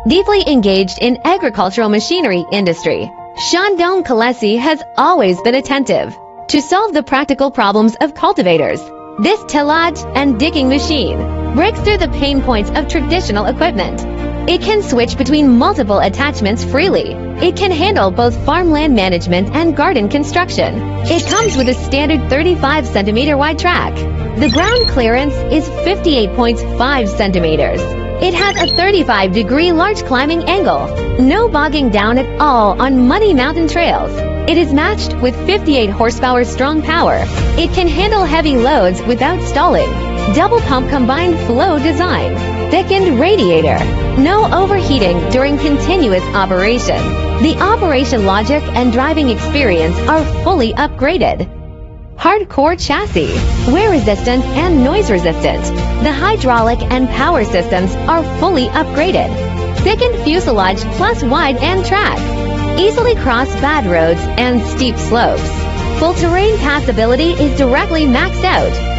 Deeply engaged in agricultural machinery industry, Shandong Kalesi has always been attentive to solve the practical problems of cultivators. This tillage and digging machine breaks through the pain points of traditional equipment. It can switch between multiple attachments freely. It can handle both farmland management and garden construction. It comes with a standard 35 centimeter wide track. The ground clearance is 58.5 centimeters. It has a 35-degree large climbing angle. No bogging down at all on muddy mountain trails. It is matched with 58 horsepower strong power. It can handle heavy loads without stalling. Double pump combined flow design. Thickened radiator. No overheating during continuous operation. The operation logic and driving experience are fully upgraded. Hardcore chassis, wear resistant and noise resistant. The hydraulic and power systems are fully upgraded. Thickened fuselage plus wide and track. Easily cross bad roads and steep slopes. Full terrain passability is directly maxed out.